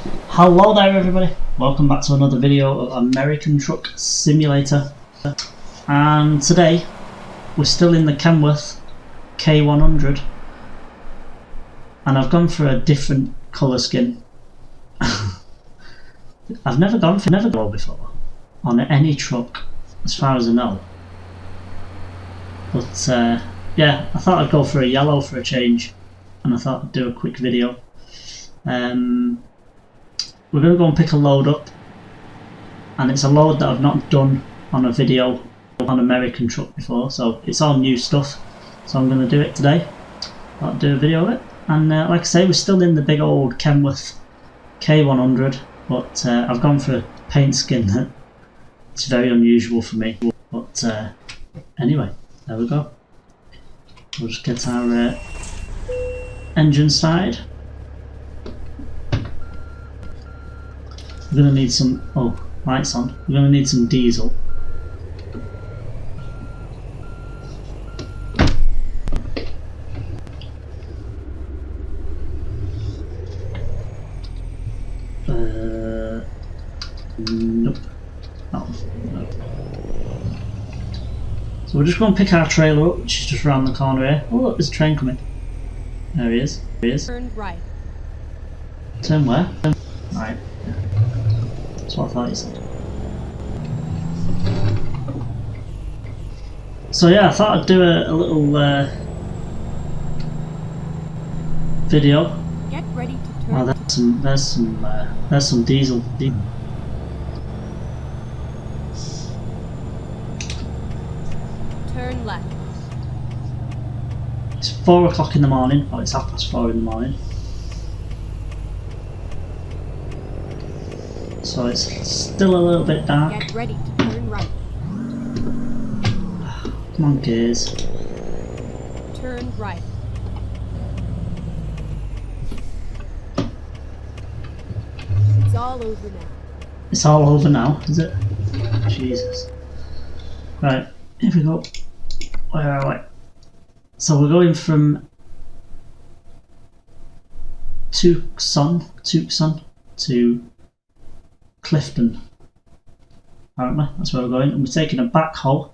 Hello there everybody, welcome back to another video of American Truck Simulator, and today we're still in the Kenworth K100 and I've gone for a different colour scheme. I've never gone for yellow before on any truck as far as I know, but yeah, I thought I'd go for a yellow for a change and I thought I'd do a quick video. We're going to go and pick a load up, and it's a load that I've not done on a video on American Truck before, so it's all new stuff, so I'm going to do it today. I'll do a video of it, and like I say, we're still in the big old Kenworth K100, but I've gone for a paint skin that it's very unusual for me, but anyway, there we go. We'll just get our engine started. We're going to need some, lights on, we're going to need some diesel. Nope. Oh, no. So we're just going to pick our trailer up, which is just around the corner here. Oh look, there's a train coming. There he is. There he is. Turn right. Turn where? Right. That's what I thought you said. So yeah, I thought I'd do a little video. Get ready to turn. Oh, there's some diesel. Turn left. It's 4 o'clock in the morning. Oh, it's 4:30 in the morning. So it's still a little bit dark. Get ready to turn right. Come on, gears. Turn right. It's all over now. It's all over now, is it? Jesus. Right, here we go. Where are we? So we're going from Tucson to Clifton, aren't we? That's where we're going, and we're taking a backhoe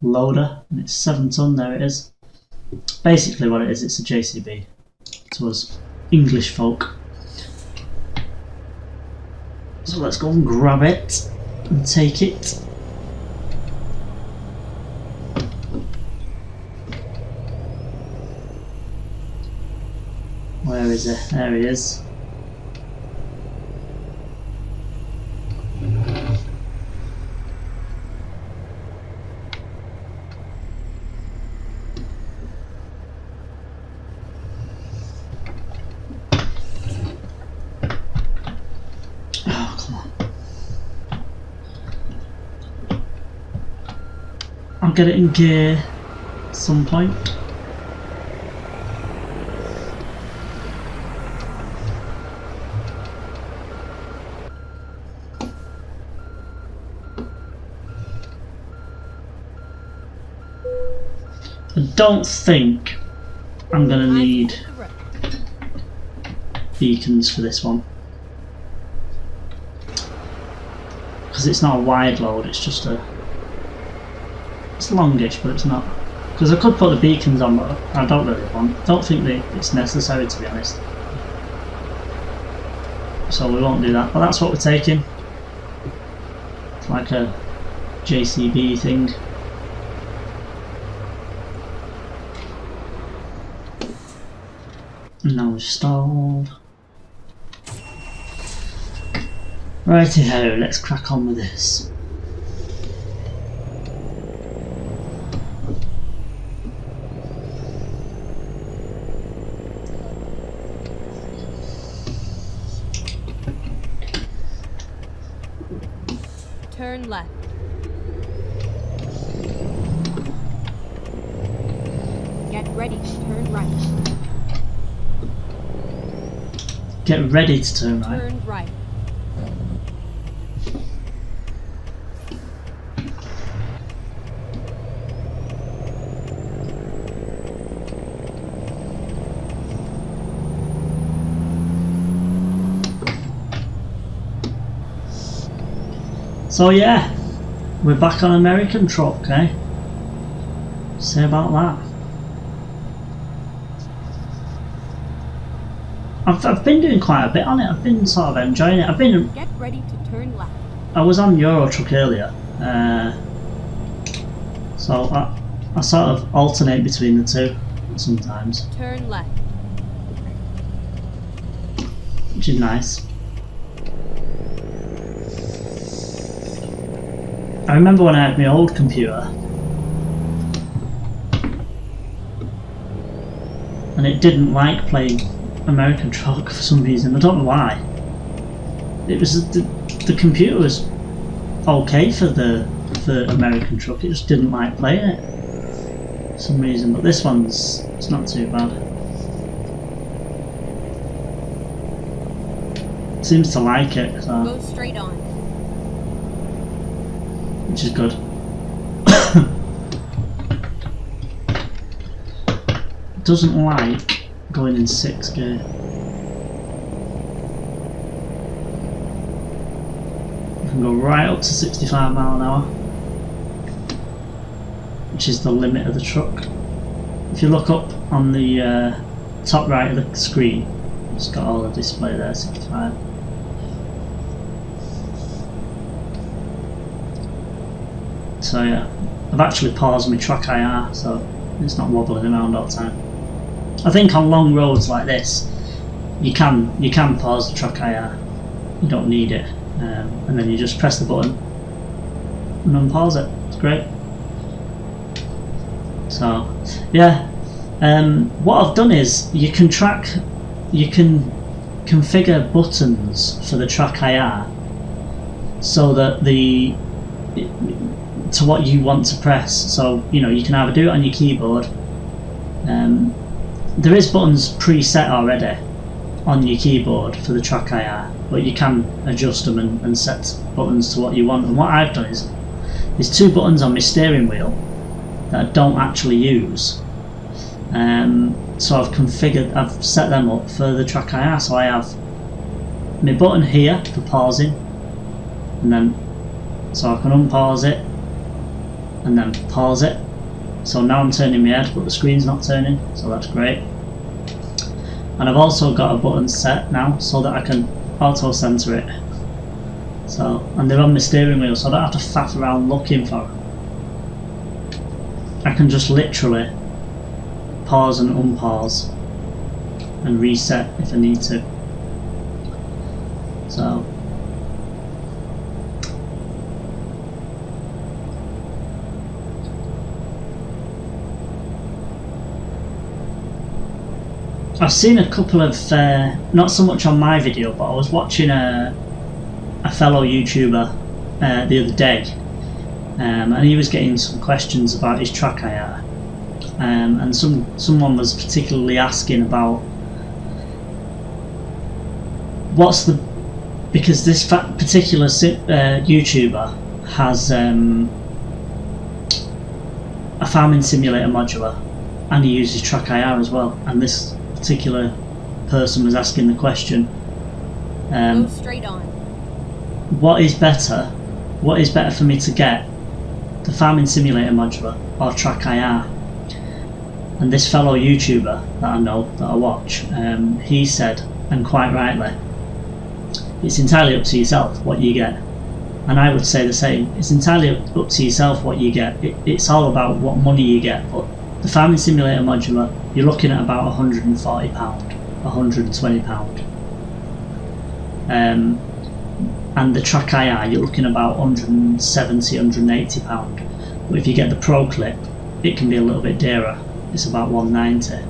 loader, and it's 7 ton. There it is. Basically, what it is, it's a JCB to us English folk. So let's go and grab it and take it. Where is it? There he is. I'll get it in gear at some point. I don't think I'm going to need beacons for this one, because it's not a wide load, it's just it's longish, but it's not, because I could put the beacons on, but I don't really don't think that it's necessary, to be honest, so we won't do that. But that's what we're taking. It's like a JCB thing. Now we're stalled. Righty-ho, let's crack on with this. Turn left. Get ready to turn right. Get ready to turn right. Turn right. So yeah, we're back on American truck, eh? Say about that. I've been doing quite a bit on it. I've been sort of enjoying it. Get ready to turn left. I was on Euro Truck earlier, so I sort of alternate between the two sometimes, Turn left. which is nice. I remember when I had my old computer, and it didn't like playing American Truck for some reason. I don't know why. It was the computer was okay for American Truck. It just didn't like playing it for some reason. But this it's not too bad. It seems to like it, so, Go straight on. which is good. It doesn't like going in 6th gear. You can go right up to 65 mile an hour, which is the limit of the truck. If you look up on the top right of the screen, it's got all the display there, 65. So yeah, I've actually paused my track IR, so it's not wobbling around all the time. I think on long roads like this, you can pause the track IR. You don't need it, and then you just press the button and unpause it. It's great. So yeah, what I've done is you can configure buttons for the track IR so that to what you want to press. So you can either do it on your keyboard. There is buttons preset already on your keyboard for the track IR, but you can adjust them and set buttons to what you want. And what I've done is there's 2 buttons on my steering wheel that I don't actually use. So I've set them up for the track IR. So I have my button here for pausing, and then so I can unpause it and then pause it. So now I'm turning my head, but the screen's not turning, so that's great. And I've also got a button set now so that I can auto center it. So, and they're on my steering wheel, so I don't have to faff around looking for them. I can just literally pause and unpause and reset if I need to. So I've seen a couple of, not so much on my video, but I was watching a fellow YouTuber the other day, and he was getting some questions about his track IR, and someone was particularly asking about because this particular YouTuber has a farming simulator modular, and he uses track IR as well, and this particular person was asking the question, Go straight on. what is better for me to get, the farming simulator modular or track IR? And this fellow YouTuber that I know, that I watch, he said, and quite rightly, it's entirely up to yourself what you get. And I would say the same. It's entirely up to yourself what you get. It's all about what money you get. But the farming simulator modular, you're looking at about £140, £120. And the track IR, you're looking about £170, £180. But if you get the Pro Clip, it can be a little bit dearer. It's about £190.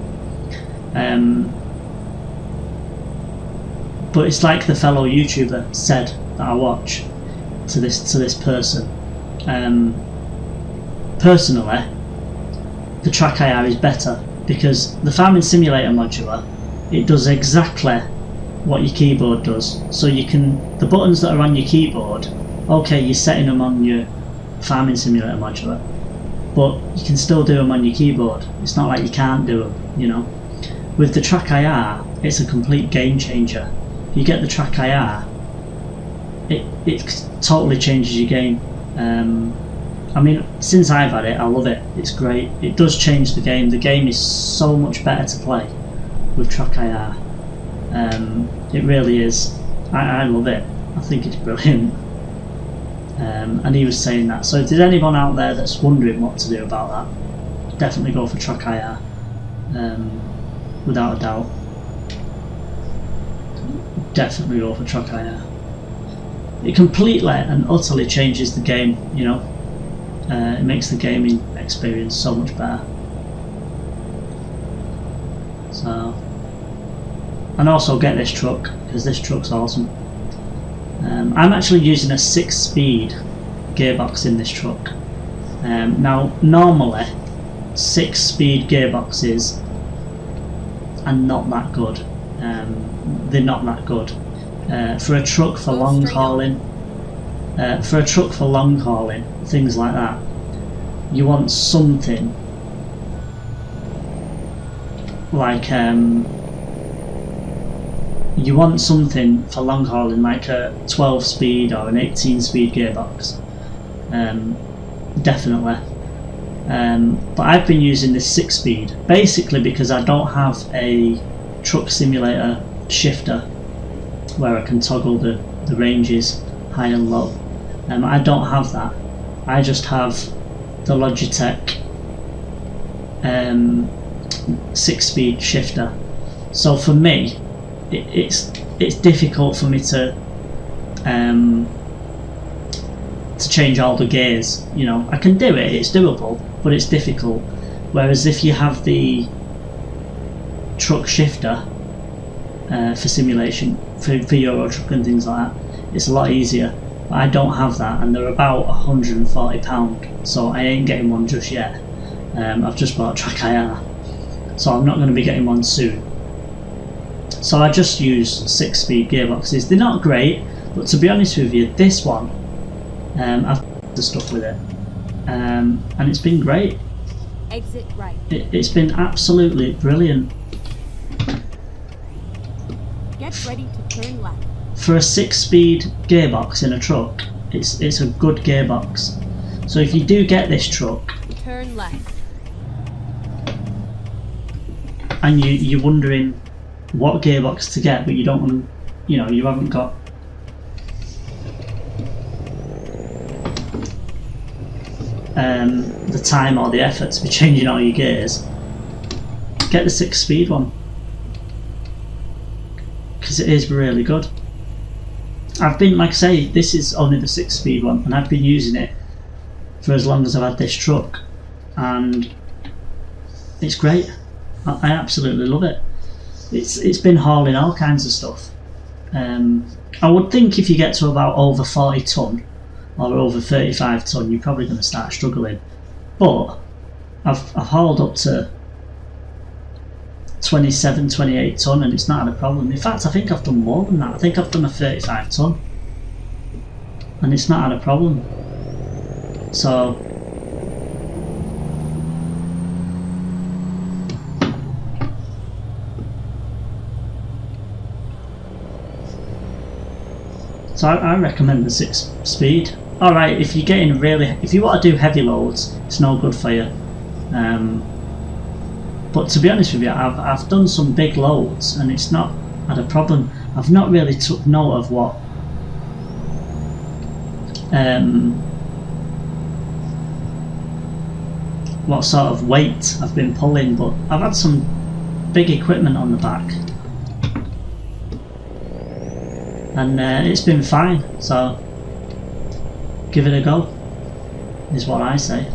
But it's like the fellow YouTuber said that I watch to this person. Personally, the track IR is better because the farming simulator modular, it does exactly what your keyboard does. So the buttons that are on your keyboard, okay, you're setting them on your farming simulator modular, but you can still do them on your keyboard. It's not like you can't do them, With the track IR, it's a complete game changer. If you get the track IR, it totally changes your game. I mean, since I've had it, I love it. It's great. It does change the game. The game is so much better to play with Track IR. It really is. I love it. I think it's brilliant. And he was saying that. So if there's anyone out there that's wondering what to do about that, definitely go for Track IR. Without a doubt. Definitely go for Track IR. It completely and utterly changes the game, you know. It makes the gaming experience so much better. So, and also get this truck, because this truck's awesome. I'm actually using a 6-speed gearbox in this truck. Now, normally 6-speed gearboxes are not that good. They're not that good. For a truck for long hauling, things like that, you want something like you want something for long hauling like a 12-speed or an 18-speed gearbox, definitely. But I've been using this 6-speed basically because I don't have a truck simulator shifter where I can toggle the ranges high and low. I don't have that. I just have the Logitech 6-speed shifter. So for me, it's difficult for me to change all the gears. You know, I can do it. It's doable, but it's difficult. Whereas if you have the truck shifter for simulation, for Euro Truck and things like that, it's a lot easier. But I don't have that, and they're about £140, so I ain't getting one just yet. I've just bought Track IR, so I'm not going to be getting one soon. So I just use 6-speed gearboxes. They're not great, but to be honest with you, this one, I've done the stuff with it, and it's been great. Exit right. It's been absolutely brilliant. Get ready to turn left. For a 6-speed gearbox in a truck, it's a good gearbox. So if you do get this truck, Turn left. and you're wondering what gearbox to get, but you don't want, you know, you haven't got the time or the effort to be changing all your gears, get the 6-speed one, because it is really good. I've been, like I say, this is only the 6-speed one, and I've been using it for as long as I've had this truck, and it's great. I absolutely love it. It's been hauling all kinds of stuff. I would think if you get to about over 40 tonne or over 35 tonne, you're probably going to start struggling. But I've hauled up to 27, 28 tonne, and it's not had a problem. In fact, I think I've done more than that. I think I've done a 35 tonne, and it's not had a problem. So I recommend the 6-speed. Alright, if you're getting if you want to do heavy loads, it's no good for you. But to be honest with you, I've done some big loads and it's not had a problem. I've not really took note of what sort of weight I've been pulling, but I've had some big equipment on the back, and it's been fine. So give it a go, is what I say.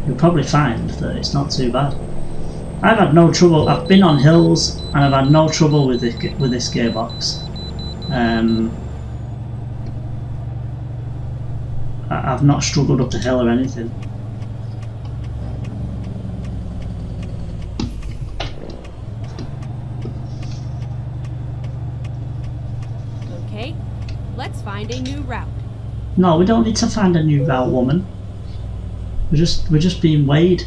You'll probably find that it's not too bad. I've had no trouble. I've been on hills and I've had no trouble with this gearbox. I've not struggled up the hill or anything. Okay, let's find a new route. No, we don't need to find a new route, woman. We're just being weighed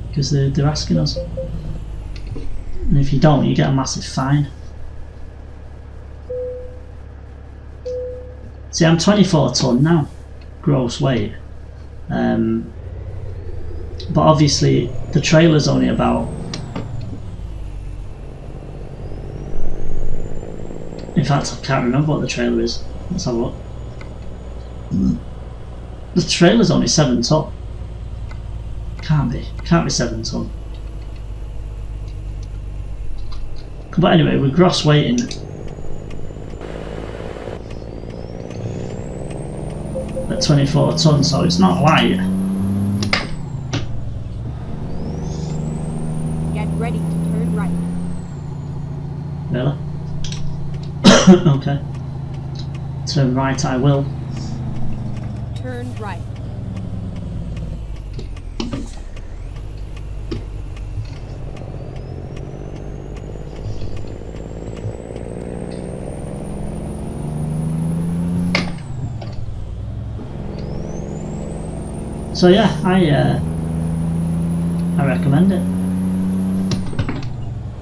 because they're asking us. And if you don't, you get a massive fine. See, I'm 24 tonne now, gross weight. But obviously the trailer's only about... In fact, I can't remember what the trailer is. Let's have a look. The trailer's only 7 tonne. Can't be 7 tonne. But anyway, we're gross weighting at 24 tonne, so it's not light. Get ready to turn right. Really? Okay. Turn right I will. Turn right. So yeah, I recommend it.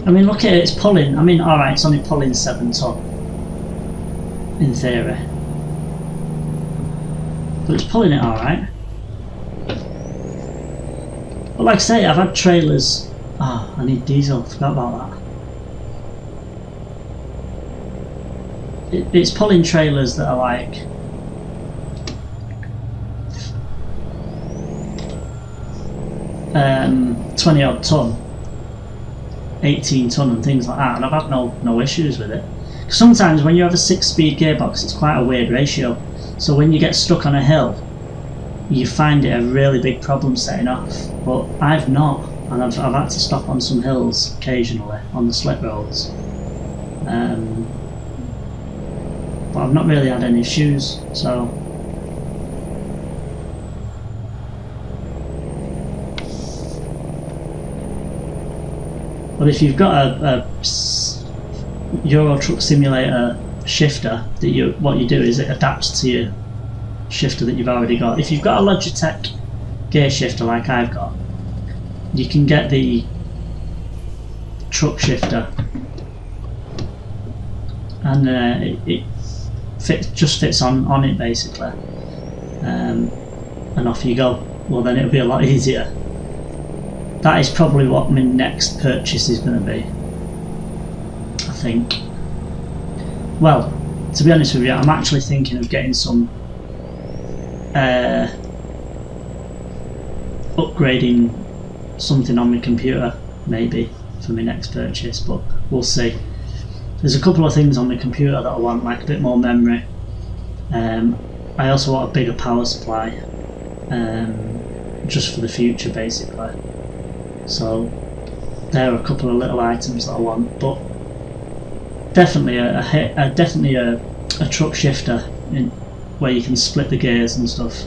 I mean, look at it, it's pulling. I mean, alright, it's only pulling 7 tonne. In theory. But it's pulling it alright. But like I say, I've had trailers... Ah, I need diesel, forgot about that. It's pulling trailers that are like... 20 odd tonne, 18 tonne and things like that, and I've had no issues with it. Sometimes when you have a 6-speed gearbox, it's quite a weird ratio, so when you get stuck on a hill you find it a really big problem setting off, but I've not, and I've had to stop on some hills occasionally on the slip roads, but I've not really had any issues. So but if you've got a Euro Truck Simulator shifter, what you do is it adapts to your shifter that you've already got. If you've got a Logitech gear shifter like I've got, you can get the truck shifter, and it just fits on it basically, and off you go. Well, then it'll be a lot easier. That is probably what my next purchase is going to be, I think. Well, to be honest with you, I'm actually thinking of getting some upgrading something on my computer, maybe, for my next purchase, but we'll see. There's a couple of things on my computer that I want, like a bit more memory. I also want a bigger power supply, just for the future basically. So there are a couple of little items that I want, but definitely a truck shifter where you can split the gears and stuff.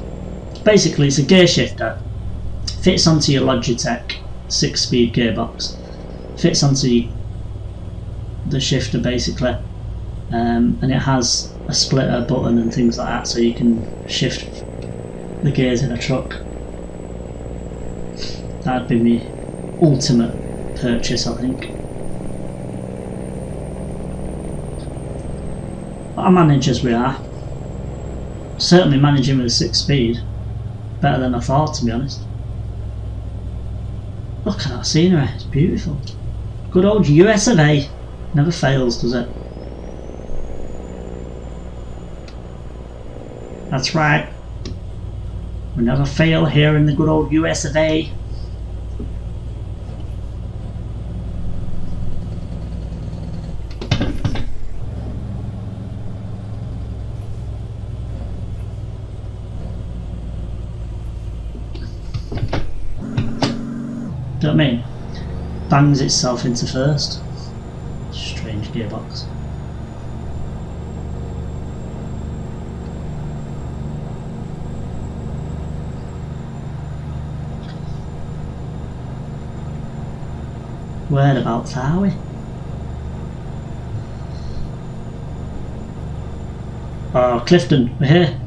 Basically, it's a gear shifter, fits onto your Logitech 6-speed gearbox, fits onto the shifter basically, and it has a splitter button and things like that, so you can shift the gears in a truck. That'd be my ultimate purchase, I think. But I manage as we are. Certainly managing with a 6-speed better than I thought, to be honest. Look at that scenery, it's beautiful. Good old US of A. Never fails, does it? That's right. We never fail here in the good old US of A. Do you know what I mean? Bangs itself into first. Strange gearbox. Whereabouts are we? Oh, Clifton, we're here.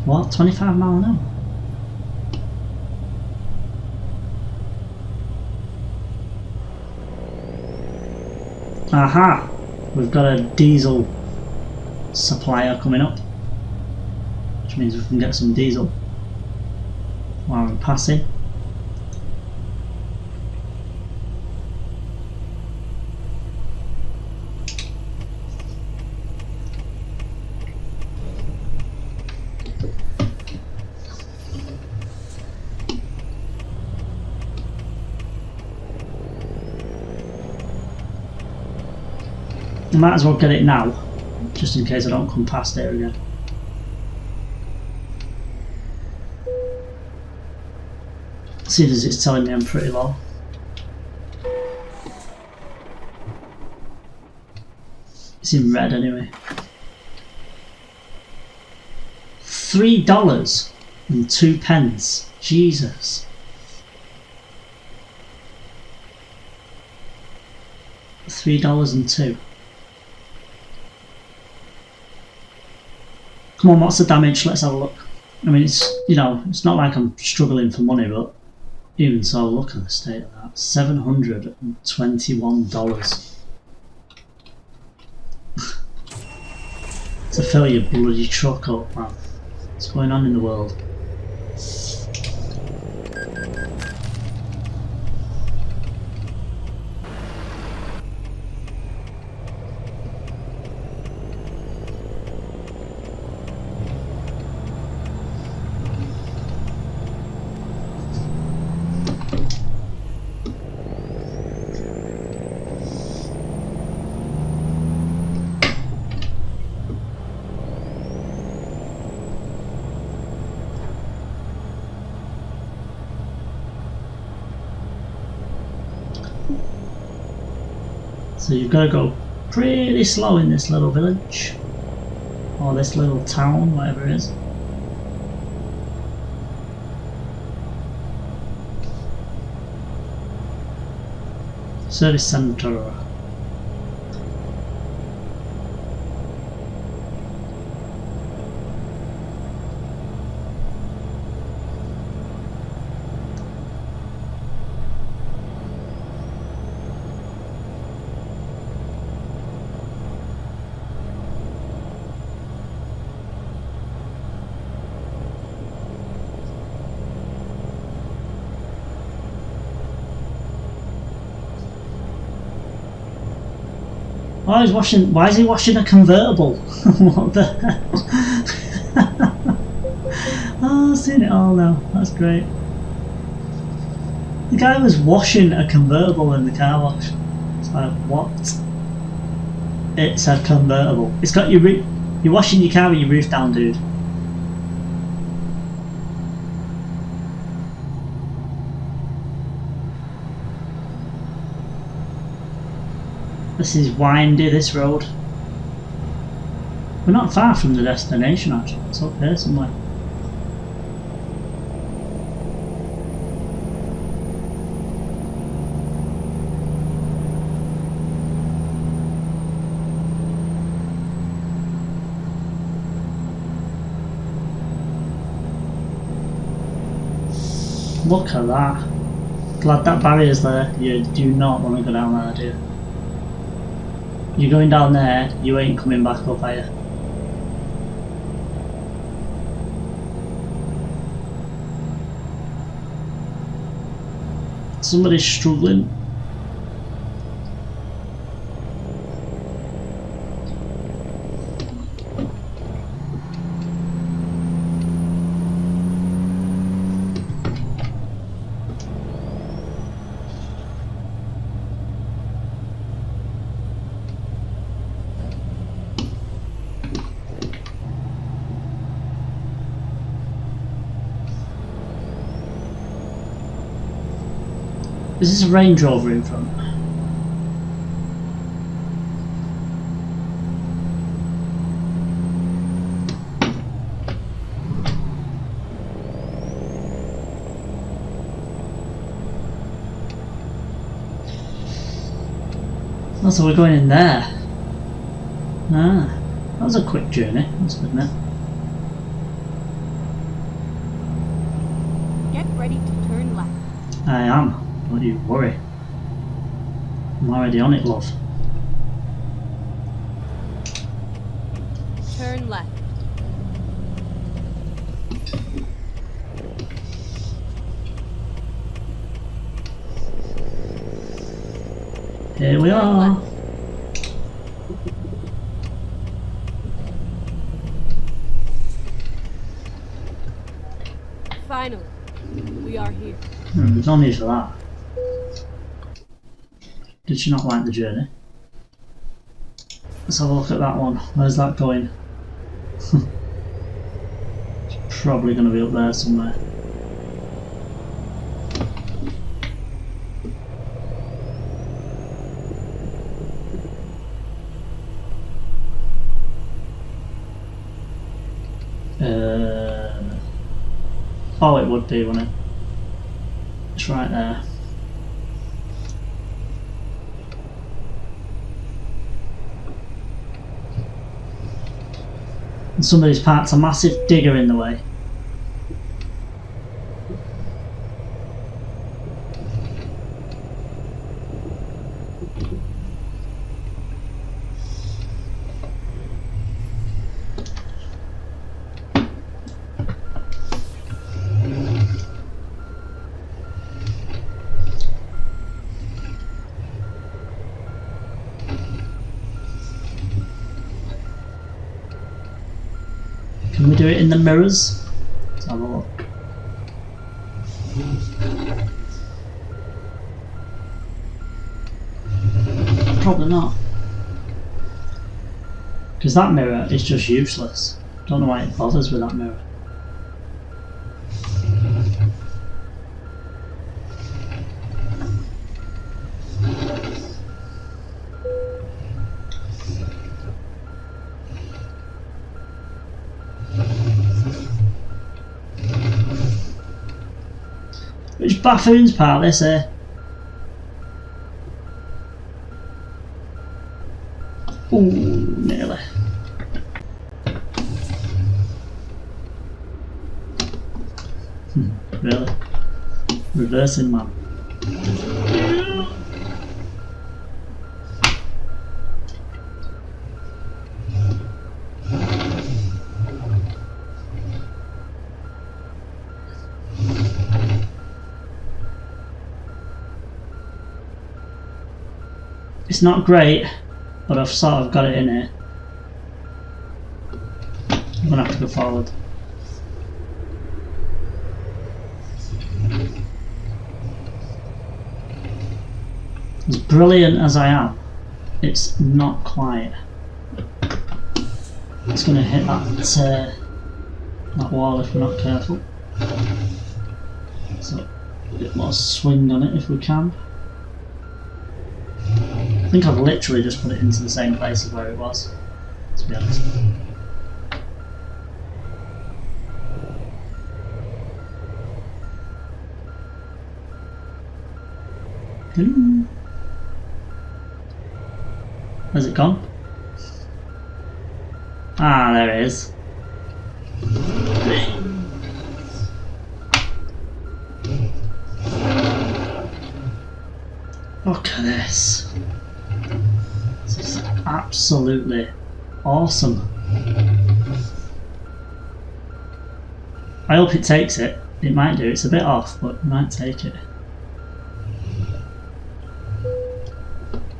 What? 25 mile an hour? Aha! We've got a diesel supplier coming up, which means we can get some diesel while we're passing. I might as well get it now, just in case I don't come past there again. See as it's telling me I'm pretty low. It's in red anyway. $3.02. Jesus. $3.02. Come on, what's the damage? Let's have a look. I mean, it's, you know, it's not like I'm struggling for money, but even so, look at the state of that. $721 to fill your bloody truck up, man. What's going on in the world? So you've got to go pretty slow in this little village, or this little town, whatever it is. Service centre. Oh, he's washing. Why is he washing a convertible? What the hell? Oh, I've seen it all now. That's great. The guy was washing a convertible in the car wash. It's like, what? It's a convertible. It's got your roof. You're washing your car with your roof down, dude. This is windy, this road. We're not far from the destination actually, it's up here somewhere. Look at that. Glad that barrier's there. You do not want to go down there, do you? You're going down there, you ain't coming back up, are you? Somebody's struggling. Is this a Range Rover in front? Oh, so we're going in there. Ah, that was a quick journey, I must admit. Get ready to turn left. I am. Don't you worry. I'm already on it, love. Turn left. Here we are. Finally, we are here. There's no need for that. Did she not like the journey? Let's have a look at that one. Where's that going? It's probably going to be up there somewhere. Oh, it would be, wouldn't it? It's right there. And some of these parts are massive digger in the way. Can we do it in the mirrors? Let's have a look. Probably not. Because that mirror is just useless. Don't know why it bothers with that mirror. Which buffoon's part this here? Ooh, nearly. Really? Reversing man. It's not great, but I've sort of got it in here. I'm gonna have to go forward. As brilliant as I am, it's not quite. It's gonna hit that wall if we're not careful. So a bit more swing on it if we can. I think I've literally just put it into the same place as where it was, to be honest. Where's it gone? Ah, there it is. Look at this. This is absolutely awesome. I hope it takes it. It might do. It's a bit off, but it might take it.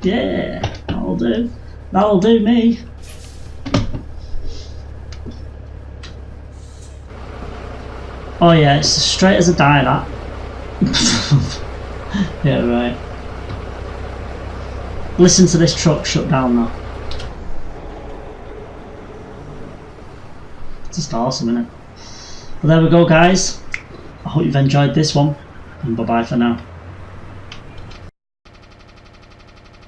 Yeah, that'll do. That'll do me. Oh yeah, it's as straight as a die, that. Yeah, right. Listen to this truck shut down though. It's just awesome, isn't it? Well, there we go, guys. I hope you've enjoyed this one, and bye bye for now.